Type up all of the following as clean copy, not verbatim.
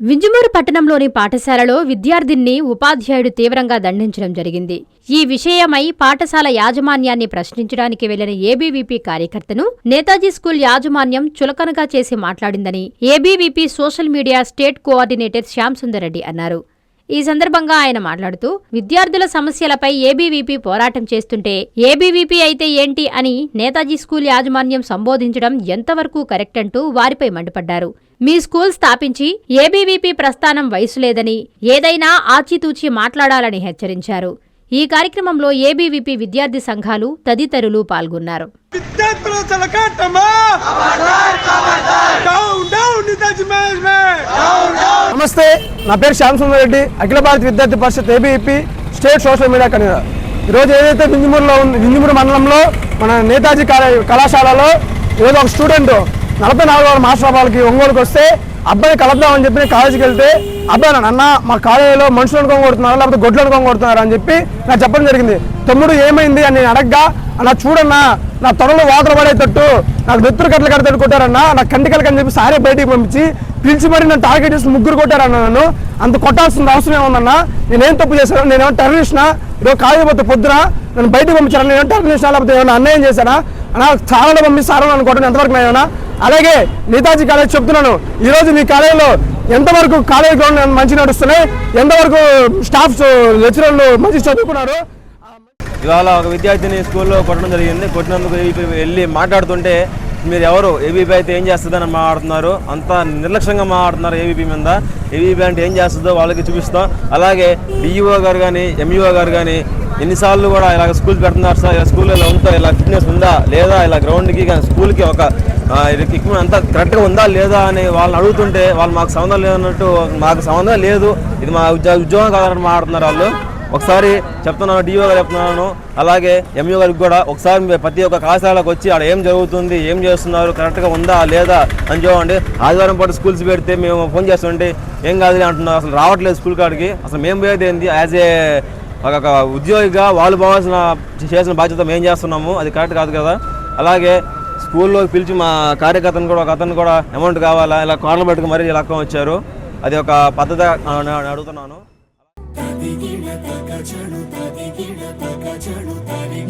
వింజమూరు పట్టణంలోని పాఠశాలలో విద్యార్థిని ఉపాధ్యాయుడు తీవ్రంగా దండించడం జరిగింది. ఈ విషయమై పాఠశాల యాజమాన్యాన్ని ప్రశ్నించడానికి వెళ్లిన ఏబీవీపీ కార్యకర్తను నేతాజీ స్కూల్ యాజమాన్యం చులకనగా చేసి మాట్లాడిందని ABVP social media state coordinator Shyam Sundar Reddy అన్నారు. ఈ సందర్భంగా ఆయన మాట్లాడుతూ విద్యార్థుల సమస్యలపై ఏబీవీపీ పోరాటం చేస్తుంటే ఏబీవీపీ అయితే ఏంటి అని నేతాజీ స్కూల్ యాజమాన్యం సంబోధించడం ఎంతవరకు కరెక్ట్ అంటూ వారిపై మండిపడ్డారు. మీ స్కూల్ స్థాపించి ఏబీవీపీ ప్రస్థానం వయసు లేదని, ఏదైనా ఆచితూచి మాట్లాడాలని హెచ్చరించారు. ఈ కార్యక్రమంలో ఏబీవీపీ విద్యార్థి సంఘాలు తదితరులు పాల్గొన్నారు. నమస్తే, నా పేరు Shyam Sundar Reddy, Akhil Bharatiya Vidyarthi Parishad ABVP state social media convener. ఈరోజు ఏదైతే వింజమూరు మండలంలో మన నేతాజీ కళాశాలలో ఏదో ఒక స్టూడెంట్ 44 మాస్టర్ వాళ్ళకి ఒంగోలుకి వస్తే అబ్బాయి కలుద్దామని చెప్పి కాలేజీకి వెళ్తే అబ్బాయి అన్న మా కాలేజీలో మనుషులను కొంగొడుతున్నారు లేకపోతే గొడ్లను కొంగొడుతున్నారు అని చెప్పి నాకు చెప్పడం జరిగింది. తమ్ముడు ఏమైంది అని నేను అడగ్గా, అన్న చూడన్నా నా తొడలో వాటర్ పడేటట్టు నాకు నెత్తురు కట్టలు కడతట్టు కొట్టారన్నా, నాకు కంటికలకని చెప్పి సారే బయటికి పంపించి పిలిచి మరి నన్ను టార్గెట్ చేసి 3 కొట్టారన్న. నన్ను అంత కొట్టాల్సిన అవసరం ఏముందన్నా? నేనేం తప్పు చేశాను? నేనేమో టెర్రరిస్ట్నా? ఈరోజు కాలేజీ పోతే పొద్దున నన్ను బయటకు పంపించాను, నేనేమో టెర్రరిస్ట్నా లేకపోతే ఏమైనా అన్యాయం చేశానా? అన్న చాలా పంపిస్తారో నన్ను కొట్టడం ఎంతవరకు నేనా? అలాగే నేతాజీ కాలేజ్ చెప్తున్నాను, ఈరోజు మీ కాలేజీలో ఎంతవరకు కాలేజీ గ్రౌండ్ మంచి నడుస్తున్నాయి, ఎంతవరకు స్టాఫ్స్ లెక్చరర్లు మంచి చదువుకున్నారు. ఇవాళ ఒక విద్యార్థిని స్కూల్లో కొట్టడం జరిగింది. కొట్టినందుకు ఏబీపీ వెళ్ళి మాట్లాడుతుంటే మీరు ఎవరు, ఏబీపీ అయితే ఏం చేస్తుందని మాట్లాడుతున్నారు, అంతా నిర్లక్ష్యంగా మాట్లాడుతున్నారు ఏబీపీ మీద. ఏబీపీ అంటే ఏం చేస్తుందో వాళ్ళకి చూపిస్తాం. అలాగే డిఈఓ గారు కానీ ఎంఈఓ గారు కానీ ఎన్నిసార్లు కూడా ఇలా స్కూల్ పెడుతున్నారు సార్, ఇలా స్కూల్లో ఉందా, ఇలా ఫిట్నెస్ ఉందా లేదా, ఇలా గ్రౌండ్కి కానీ స్కూల్కి ఒక ఎక్విప్మెంట్ అంతా కరెక్ట్గా ఉందా లేదా అని వాళ్ళని అడుగుతుంటే వాళ్ళు మాకు సంబంధం లేదన్నట్టు, మాకు సంబంధం లేదు, ఇది మా ఉద్యోగం కాదని మాట్లాడుతున్నారు వాళ్ళు. ఒకసారి చెప్తున్నాను, డిఓ గారు చెప్తున్నాను, అలాగే ఎంఈఓ గారికి కూడా ఒకసారి ప్రతి ఒక్క కళాశాలకు వచ్చి ఆడ ఏం జరుగుతుంది, ఏం చేస్తున్నారు, కరెక్ట్గా ఉందా లేదా అని చూడండి. ఆదివారం పాటు స్కూల్స్ పెడితే మేము ఫోన్ చేస్తుంటే ఏం కాదులే అంటున్నారు, అసలు రావట్లేదు స్కూల్ కాడికి. అసలు మేము పోయేది ఏంది, యాజ్ ఏ ఒక ఉద్యోగిగా వాళ్ళు చేసిన బాధ్యత మేము చేస్తున్నాము, అది కరెక్ట్ కాదు కదా. అలాగే స్కూల్లోకి పిలిచి మా కార్యకర్తను కూడా ఒక అతను కూడా అమౌంట్ కావాలా ఇలా కార్లు పెట్టుకు మరీ లక్కం వచ్చారు. అది ఒక పద్ధతి అడుగుతున్నాను.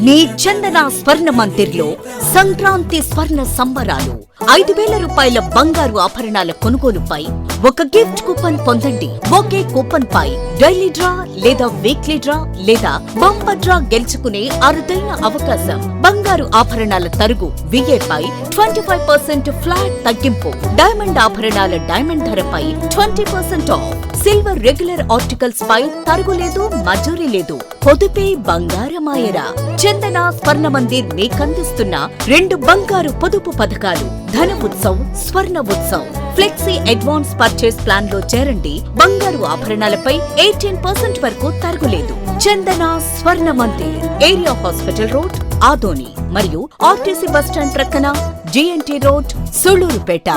మీ చందన స్వర్ణ మందిర్లో సంక్రాంతి స్వర్ణ సంబరాలు. 5,000 రూపాయల బంగారు ఆభరణాల కొనుగోలుపై ఒక గిఫ్ట్ కూపన్ పొందండి. ఒకే కూపన్ పై డైలీ డ్రా లేదా వీక్లీ డ్రా లేదా బంపర్ డ్రా గెలుచుకునే అరుదైన అవకాశం. బంగారు ఆభరణాల తరుగు VA పై 25% ఫ్లాట్ తగ్గింపు. డైమండ్ ఆభరణాల డైమండ్ ధరపై 20% ఆఫ్. సిల్వర్ రెగ్యులర్ ఆర్టికల్స్ పై తరుగులేదు, మజూరీ లేదు. పొదుపే బంగారమాయరా. చందన స్వర్ణ మందిర్ మీకందిస్తున్న 2 బంగారు పొదుపు పథకాలు. ధన ఉత్సవ్, స్వర్ణ Utsav. Flexi advance purchase plan లో చేరండి. బంగారు ఆభరణాలపై 18% వరకు తరుగులేదు. చందన స్వర్ణ Mandir, area hospital road, Adoni మరియు ఆర్టీసీ బస్టాండ్ ప్రక్కన GNT రోడ్, సుళ్లూరుపేట.